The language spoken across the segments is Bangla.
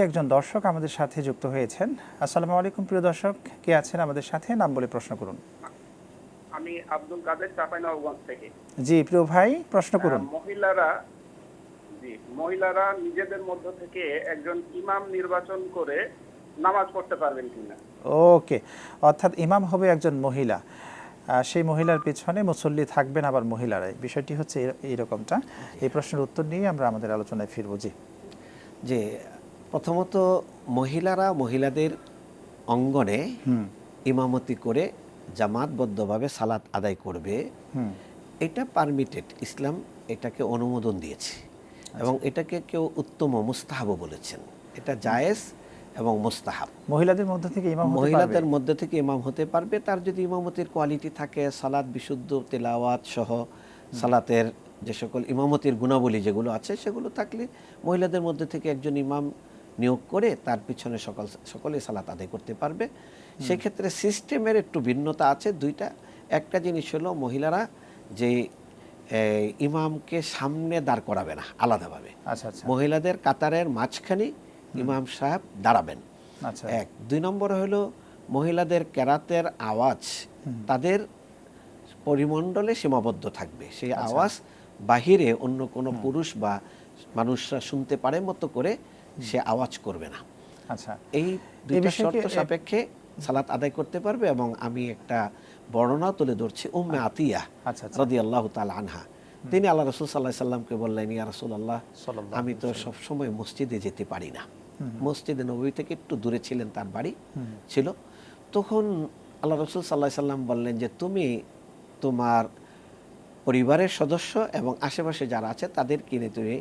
একজন দর্শক আমাদের সাথে যুক্ত হয়েছেন। আসসালামু আলাইকুম প্রিয় দর্শক, কে আছেন আমাদের সাথে? নাম বলে প্রশ্ন করুন। আমি আব্দুল কাদের, চাঁপাইনবাবগঞ্জ থেকে। জি প্রিয় ভাই, প্রশ্ন করুন। মহিলারা নিজেদের মধ্য থেকে একজন ইমাম নির্বাচন করে নামাজ পড়তে পারবেন কিনা? ওকে, অর্থাৎ ইমাম হবে একজন মহিলা, সেই মহিলার পেছনে মুসল্লি থাকবেন আবার মহিলারাই। বিষয়টি হচ্ছে এইরকমটা। এই প্রশ্নের উত্তর নিয়ে আমরা আমাদের আলোচনায় ফিরবো। জি, যে প্রথমত মহিলাদের অঙ্গনে ইমামতি করে জামাতবদ্ধভাবে সালাত আদায় করবে, এটা পারমিটেড। ইসলাম এটাকে অনুমোদন দিয়েছে এবং এটাকে কেউ উত্তম মুস্তাহাবও বলেছেন। এটা জায়েজ এবং মুস্তাহাব। মহিলাদের মধ্যে থেকে ইমাম হতে পারবে? মহিলাদের মধ্যে থেকে ইমাম হতে পারবে, তার যদি ইমামতির কোয়ালিটি থাকে, সালাত বিশুদ্ধ, তেলাওয়াত সহ সালাতের যে সকল ইমামতির গুণাবলী যেগুলো আছে সেগুলো থাকলে মহিলাদের মধ্যে থেকে একজন ইমাম নিয়োগ করে তার পিছনে সকলে সালাত আদায় করতে পারবে। সেক্ষেত্রে সিস্টেমের একটু ভিন্নতা আছে দুইটা। একটা জিনিস হলো মহিলারা যে ইমামকে সামনে দাঁড় করাবে না আলাদাভাবে। আচ্ছা আচ্ছা। মহিলাদের কাতারের মাঝখানে ইমাম সাহেব দাঁড়াবেন। আচ্ছা। এক। দুই নম্বর হলো মহিলাদের কেরাতের আওয়াজ তাদের পরিমণ্ডলে সীমাবদ্ধ থাকবে। সেই আওয়াজ বাহিরে অন্য কোনো পুরুষ বা মানুষরা শুনতে পারে মতো করে সে আওয়াজ করবে না। আচ্ছা, এই দুইটা শর্ত সাপেক্ষে সালাত আদায় করতে পারবে। এবং আমি একটা বর্ণনা তুলে ধরছি উম্মে আতিয়া রাদিয়াল্লাহু তাআলা আনহা। তিনি আল্লাহ রাসূল সাল্লাল্লাহু আলাইহি সাল্লামকে বললেন, ইয়া রাসূলুল্লাহ, আমি তো সব সময় মসজিদে যেতে পারি না। মসজিদে নববী থেকে একটু দূরে ছিলেন, তার বাড়ি ছিল। তখন আল্লাহ রাসূল সাল্লাল্লাহু আলাইহি সাল্লাম বললেন যে তুমি তোমার পরিবারের সদস্য এবং আশেপাশে যারা আছে তাদের কিনে তুমি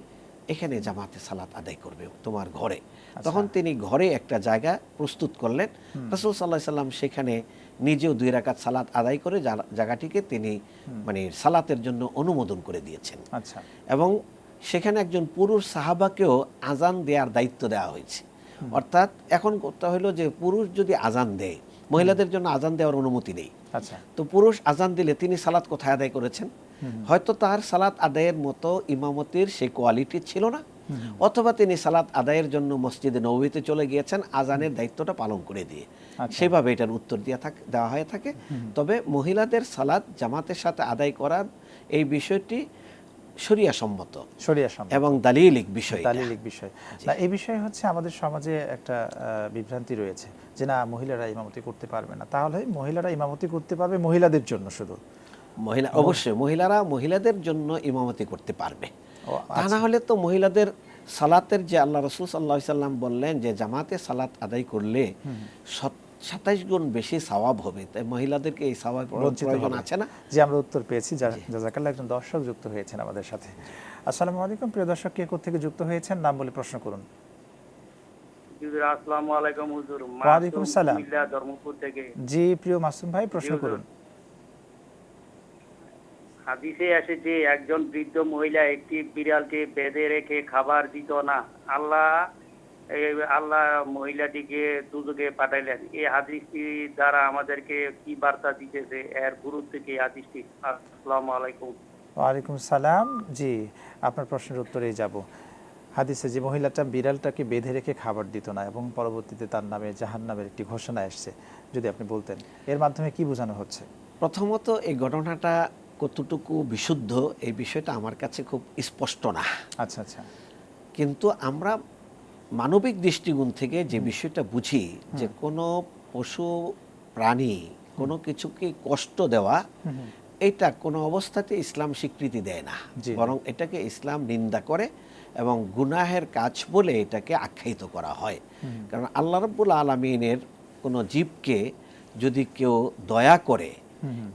এখানে জামাতে সালাত আদায় করবে তোমার ঘরে। তখন তিনি ঘরে একটা জায়গা প্রস্তুত করলেন। রাসূল সাল্লাল্লাহু আলাইহি সাল্লাম সেখানে নিজেও 2 রাকাত সালাত আদায় করে জায়গাটিকে তিনি মানে সালাতের জন্য অনুমোদন করে দিয়েছেন। আচ্ছা। এবং সেখানে একজন পুরুষ সাহাবাকেও আজান দেওয়ার দায়িত্ব দেওয়া হয়েছে। অর্থাৎ এখন কথা হলো যে পুরুষ যদি আজান দেয়, মহিলাদের জন্য আজান দেওয়ার অনুমতি নেই। আচ্ছা। তো পুরুষ আজান দিলে তিনি সালাত কোথায় আদায় করেছেন? হয়তো তার সালাত আদায়ের মতো ইমামতির সেই কোয়ালিটি ছিল না, অথবা তিনি সালাত আদায়ের জন্য মসজিদে নববীতে চলে গিয়েছেন আজানের দায়িত্বটা পালন করে দিয়ে। সেভাবে এটার উত্তর দেওয়া হয়ে থাকে। তবে মহিলাদের সালাত জামাতের সাথে আদায় করার এই বিষয়টি শরিয়া সম্মত এবং দালিলিক বিষয়। না, এই বিষয়ে হচ্ছে আমাদের সমাজে একটা বিভ্রান্তি রয়েছে যে না, মহিলারা ইমামতি করতে পারবে না। তাহলে মহিলারা ইমামতি করতে পারবে মহিলাদের জন্য শুধু? অবশ্যই মহিলারা মহিলাদের জন্য ইমামতি করতে পারবে। তা না হলে তো মহিলাদের সালাতের যে আল্লাহ রাসূল সাল্লাল্লাহু আলাইহি সাল্লাম বললেন যে জামাতে সালাত আদায় করলে 27 গুণ বেশি সওয়াব হবে, তাই মহিলাদেরকে এই সওয়াবের প্রয়োজন আছে না? যে আমরা উত্তর পেয়েছি। জাযাকাল্লাহ। একজন দর্শক যুক্ত হয়েছেন আমাদের সাথে। আসসালামু আলাইকুম প্রিয় দর্শক, কে কোথা থেকে যুক্ত হয়েছেন? নাম বলে প্রশ্ন করুন। আসসালামু আলাইকুম হুজুর। ওয়া আলাইকুম সালাম। কুমিল্লা ধর্মপুর থেকে। জি প্রিয় মাসুম ভাই, প্রশ্ন করুন। হাদিসে এসেছে একজন বৃদ্ধ মহিলা একটি বিড়ালকে বেঁধে রেখে খাবার দিত না। আল্লাহ মহিলাটিকে দুজকে পাঠাইলেন। এই হাদিসটি দ্বারা আমাদেরকে কি বার্তা দিতেছে, এর গুরুত্ব কি হাদিসটি? আসসালামু আলাইকুম। ওয়া আলাইকুম সালাম। জি, আপনার প্রশ্নের উত্তরেই যাব। হাদিসে যে মহিলাটা বিড়ালটাকে বেঁধে রেখে খাবার দিত না এবং পরবর্তীতে তার নামে জাহান্নামের একটি ঘোষণা এসেছে, যদি আপনি বলতেন এর মাধ্যমে কি বোঝানো হচ্ছে? প্রথমত এই ঘটনাটা কতটুকু বিশুদ্ধ এই বিষয়টা আমার কাছে খুব স্পষ্ট না। আচ্ছা আচ্ছা। কিন্তু আমরা মানবিক দৃষ্টিকোণ থেকে যে বিষয়টা বুঝি যে কোনো পশু প্রাণী কোনো কিছুকে কষ্ট দেওয়া, এটা কোনো অবস্থাতে ইসলাম স্বীকৃতি দেয় না, বরং এটাকে ইসলাম নিন্দা করে এবং গুনাহের কাজ বলে এটাকে আখ্যায়িত করা হয়। কারণ আল্লাহ রাব্বুল আলামিনের কোনো জীবকে যদি কেউ দয়া করে,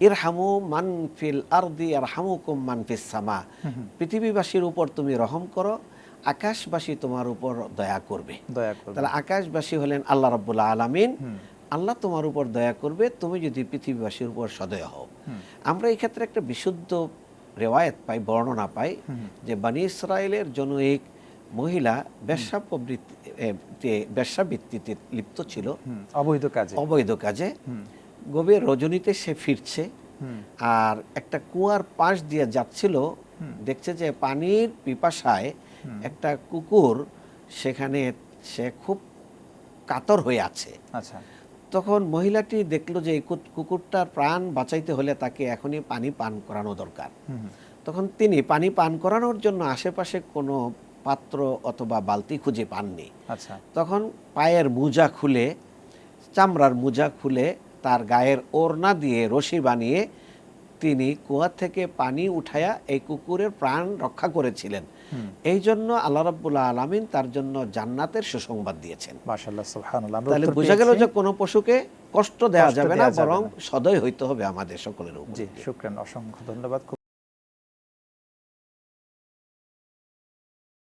ইরহামু মান ফিল আরদি ইয়ারহামুকুম মান ফিস সামা, পৃথিবীবাসীর উপর তুমি রহম করো, আকাশবাসী তোমার উপর দয়া করবে। তাহলে আকাশবাসী হলেন আল্লাহ রাব্বুল আলামিন। আল্লাহ তোমার উপর দয়া করবে তুমি যদি পৃথিবীবাসীর উপর সদয় হও। আমরা এই ক্ষেত্রে একটা বিশুদ্ধ রেওয়ায়েত পাই, বর্ণনা পাই যে বনী ইসরায়েলের জনৈক মহিলা বেশ্যাবৃত্তিতে লিপ্ত ছিল, অবৈধ কাজে। গভীর রজনীতে সে ফিরছে আর একটা কুয়ার পাশ দিয়ে যাচ্ছিল, দেখছে যে পানির পিপাসায় একটা কুকুর সেখানে সে খুব কাতর হয়ে আছে। আচ্ছা। তখন মহিলাটি দেখলো যে এই কুকুরটার প্রাণ বাঁচাইতে হলে তাকে এখনই পানি পান করানো দরকার। হুম, হুম। তখন তিনি পানি পান করানোর জন্য আশেপাশে কোনো পাত্র অথবা বালতি খুঁজে পাননি। আচ্ছা। তখন পায়ের মোজা খুলে, চামড়ার মোজা খুলে, তার গায়ের ওড়না দিয়ে রশি বানিয়ে তিনি কুয়া থেকে পানি উঠায়া এই কুকুরের প্রাণ রক্ষা করেছিলেন। হুম। এই জন্য আল্লাহ রাব্বুল আলামিন তার জন্য জান্নাতের সুসংবাদ দিয়েছেন। মাশাআল্লাহ, সুবহানাল্লাহ। আমরা তাহলে উত্তর বোঝা গেল পেয়েছি। যে কোনো পশুকে কষ্ট দেওয়া কষ্ট যাবে না, দেয়া যাবে বরং না। সদয় হইতে হবে আমাদের সকলের উপর। জি, শুকরান, অসংখ্য ধন্যবাদ।